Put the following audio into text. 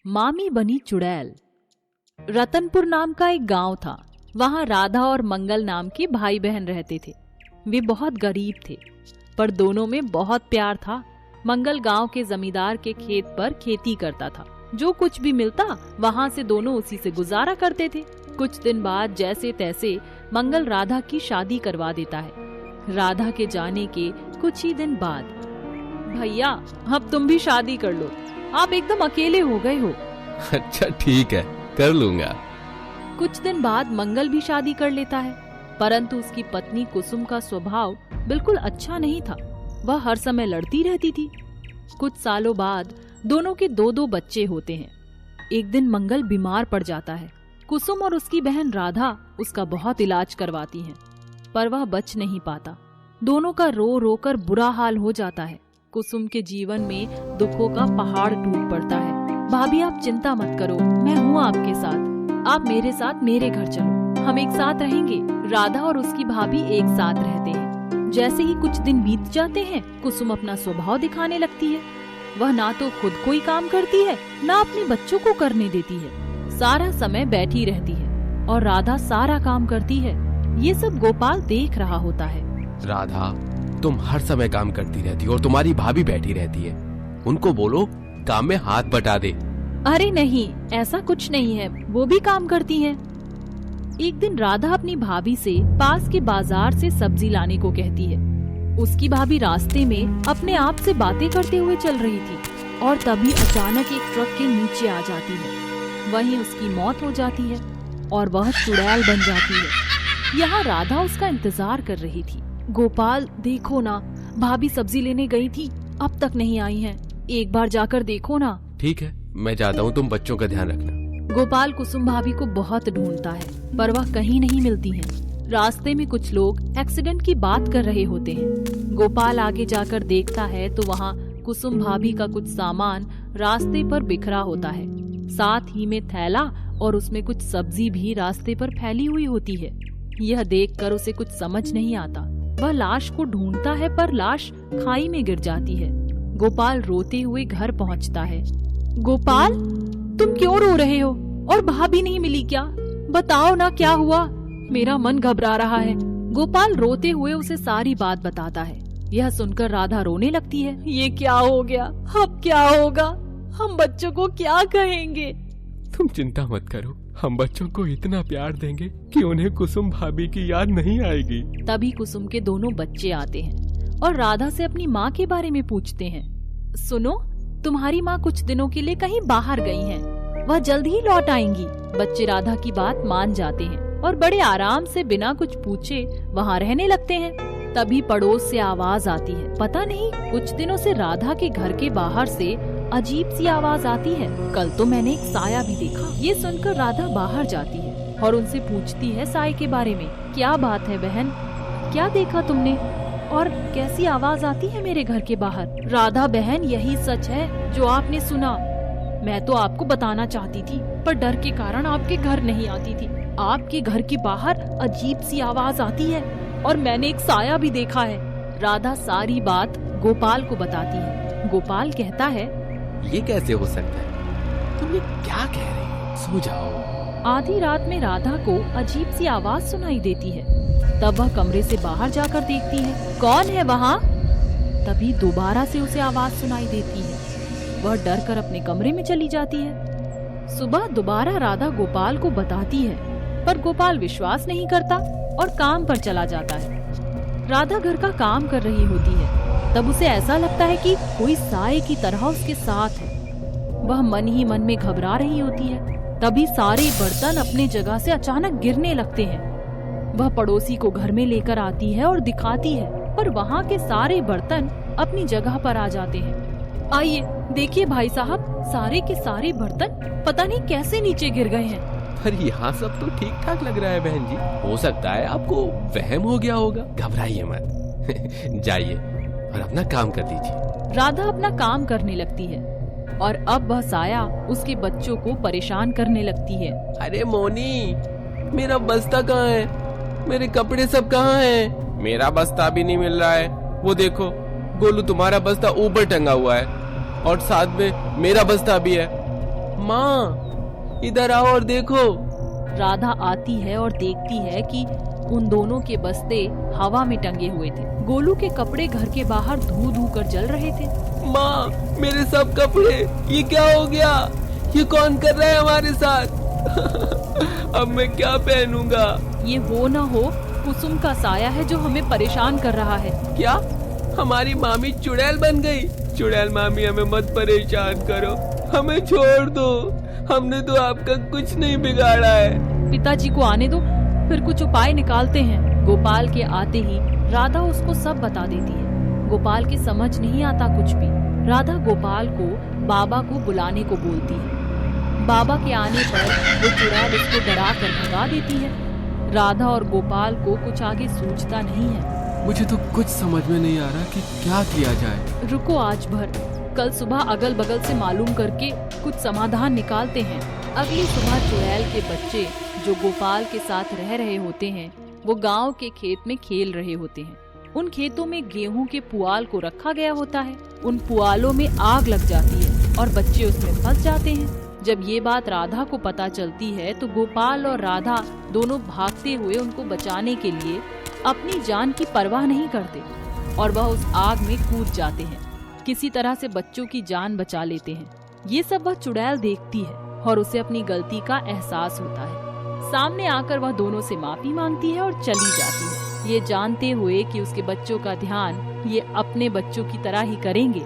मामी बनी चुड़ैल। रतनपुर नाम का एक गांव था। वहां राधा और मंगल नाम के भाई बहन रहते थे। वे बहुत गरीब थे, पर दोनों में बहुत प्यार था। मंगल गांव के जमींदार के खेत पर खेती करता था। जो कुछ भी मिलता वहां से दोनों उसी से गुजारा करते थे। कुछ दिन बाद जैसे तैसे मंगल राधा की शादी करवा देता है। राधा के जाने के कुछ ही दिन बाद, भैया अब तुम भी शादी कर लो, आप एकदम अकेले हो गए हो। अच्छा ठीक है, कर लूंगा। कुछ दिन बाद मंगल भी शादी कर लेता है, परंतु उसकी पत्नी कुसुम का स्वभाव बिल्कुल अच्छा नहीं था। वह हर समय लड़ती रहती थी। कुछ सालों बाद दोनों के दो दो बच्चे होते हैं। एक दिन मंगल बीमार पड़ जाता है। कुसुम और उसकी बहन राधा उसका बहुत इलाज करवाती हैं, पर वह बच नहीं पाता। दोनों का रो रो कर बुरा हाल हो जाता है। कुसुम के जीवन में दुखों का पहाड़ टूट पड़ता है। भाभी आप चिंता मत करो, मैं हूँ आपके साथ। आप मेरे साथ मेरे घर चलो, हम एक साथ रहेंगे। राधा और उसकी भाभी एक साथ रहते हैं। जैसे ही कुछ दिन बीत जाते हैं, कुसुम अपना स्वभाव दिखाने लगती है। वह ना तो खुद कोई काम करती है, ना अपने बच्चों को करने देती है। सारा समय बैठी रहती है और राधा सारा काम करती है। ये सब गोपाल देख रहा होता है। राधा, तुम हर समय काम करती रहती हो और तुम्हारी भाभी बैठी रहती है। उनको बोलो काम में हाथ बटा दे। अरे नहीं, ऐसा कुछ नहीं है, वो भी काम करती हैं। एक दिन राधा अपनी भाभी से पास के बाजार से सब्जी लाने को कहती है। उसकी भाभी रास्ते में अपने आप से बातें करते हुए चल रही थी और तभी अचानक एक ट्रक के नीचे आ जाती है। वहीं उसकी मौत हो जाती है और वह चुड़ैल बन जाती है। यहाँ राधा उसका इंतजार कर रही थी। गोपाल देखो ना, भाभी सब्जी लेने गई थी, अब तक नहीं आई हैं। एक बार जाकर देखो ना। ठीक है, मैं जाता हूँ, तुम बच्चों का ध्यान रखना। गोपाल कुसुम भाभी को बहुत ढूंढता है, पर वह कहीं नहीं मिलती हैं। रास्ते में कुछ लोग एक्सीडेंट की बात कर रहे होते हैं। गोपाल आगे जाकर देखता है तो वहाँ कुसुम भाभी का कुछ सामान रास्ते पर बिखरा होता है। साथ ही में थैला और उसमें कुछ सब्जी भी रास्ते पर फैली हुई होती है। यह देखकर उसे कुछ समझ नहीं आता। वह लाश को ढूंढता है, पर लाश खाई में गिर जाती है। गोपाल रोते हुए घर पहुंचता है। गोपाल, तुम क्यों रो रहे हो? और भाभी नहीं मिली क्या? बताओ ना, क्या हुआ? मेरा मन घबरा रहा है। गोपाल रोते हुए उसे सारी बात बताता है। यह सुनकर राधा रोने लगती है। ये क्या हो गया? अब क्या होगा? हम बच्चों को क्या कहेंगे? तुम चिंता मत करो, हम बच्चों को इतना प्यार देंगे कि उन्हें कुसुम भाभी की याद नहीं आएगी। तभी कुसुम के दोनों बच्चे आते हैं और राधा से अपनी माँ के बारे में पूछते हैं। सुनो, तुम्हारी माँ कुछ दिनों के लिए कहीं बाहर गई हैं। वह जल्द ही लौट आएंगी। बच्चे राधा की बात मान जाते हैं और बड़े आराम से बिना कुछ पूछे वहाँ रहने लगते हैं। तभी पड़ोस से आवाज आती है। पता नहीं कुछ दिनों से राधा के घर के बाहर से अजीब सी आवाज आती है। कल तो मैंने एक साया भी देखा। ये सुनकर राधा बाहर जाती है और उनसे पूछती है साये के बारे में। क्या बात है बहन, क्या देखा तुमने और कैसी आवाज आती है मेरे घर के बाहर? राधा बहन, यही सच है जो आपने सुना। मैं तो आपको बताना चाहती थी, पर डर के कारण आपके घर नहीं आती थी। आपके घर के बाहर अजीब सी आवाज आती है और मैंने एक साया भी देखा है। राधा सारी बात गोपाल को बताती है। गोपाल कहता है, ये कैसे हो सकता है? तुम ये क्या कह रही हो? सो जाओ। आधी रात में राधा को अजीब सी आवाज सुनाई देती है। तब वह कमरे से बाहर जाकर देखती है, कौन है वहाँ? तभी दोबारा से उसे आवाज सुनाई देती है। वह डर कर अपने कमरे में चली जाती है। सुबह दोबारा राधा गोपाल को बताती है, पर गोपाल विश्वास नहीं करता और काम पर चला जाता है। राधा घर का काम कर रही होती है। तब उसे ऐसा लगता है कि कोई साए की तरह उसके साथ है। वह मन ही मन में घबरा रही होती है। तभी सारे बर्तन अपने जगह से अचानक गिरने लगते हैं। वह पड़ोसी को घर में लेकर आती है और दिखाती है, पर वहाँ के सारे बर्तन अपनी जगह पर आ जाते हैं। आइए देखिए भाई साहब, सारे के सारे बर्तन पता नहीं कैसे नीचे गिर गए हैं। पर यहाँ सब तो ठीक ठाक लग रहा है बहन जी। हो सकता है आपको वहम हो गया होगा। घबराइए मत। जाइए और अपना काम कर दीजिए। राधा अपना काम करने लगती है और अब वह साया उसके बच्चों को परेशान करने लगती है। अरे मोनी, मेरा बस्ता कहाँ है? मेरे कपड़े सब कहाँ हैं? मेरा बस्ता भी नहीं मिल रहा है। वो देखो गोलू, तुम्हारा बस्ता ऊपर टंगा हुआ है और साथ में मेरा बस्ता भी है। माँ इधर आओ और देखो। राधा आती है और देखती है कि उन दोनों के बस्ते हवा में टंगे हुए थे। गोलू के कपड़े घर के बाहर धू धू कर जल रहे थे। माँ मेरे सब कपड़े, ये क्या हो गया? ये कौन कर रहा है हमारे साथ? अब मैं क्या पहनूंगा? ये वो न हो कुसुम का साया है जो हमें परेशान कर रहा है। क्या हमारी मामी चुड़ैल बन गई? चुड़ैल मामी हमें मत परेशान करो, हमें छोड़ दो, हमने तो आपका कुछ नहीं बिगाड़ा है। पिताजी को आने दो, फिर कुछ उपाय निकालते हैं। गोपाल के आते ही राधा उसको सब बता देती है। गोपाल की समझ नहीं आता कुछ भी। राधा गोपाल को बाबा को बुलाने को बोलती है। बाबा के आने पर वो चुड़ैल उसको डरा कर भगा देती है। राधा और गोपाल को कुछ आगे सूझता नहीं है। मुझे तो कुछ समझ में नहीं आ रहा कि क्या किया जाए। रुको आज भर, कल सुबह अगल बगल से मालूम करके कुछ समाधान निकालते हैं। अगली सुबह चुड़ैल के बच्चे जो गोपाल के साथ रह रहे होते हैं वो गांव के खेत में खेल रहे होते हैं। उन खेतों में गेहूं के पुआल को रखा गया होता है। उन पुआलों में आग लग जाती है और बच्चे उसमें फंस जाते हैं। जब ये बात राधा को पता चलती है तो गोपाल और राधा दोनों भागते हुए उनको बचाने के लिए अपनी जान की परवाह नहीं करते और वह उस आग में कूद जाते हैं। किसी तरह से बच्चों की जान बचा लेते हैं। ये सब वह चुड़ैल देखती है और उसे अपनी गलती का एहसास होता है। सामने आकर वह दोनों से माफी मांगती है और चली जाती है, ये जानते हुए कि उसके बच्चों का ध्यान ये अपने बच्चों की तरह ही करेंगे।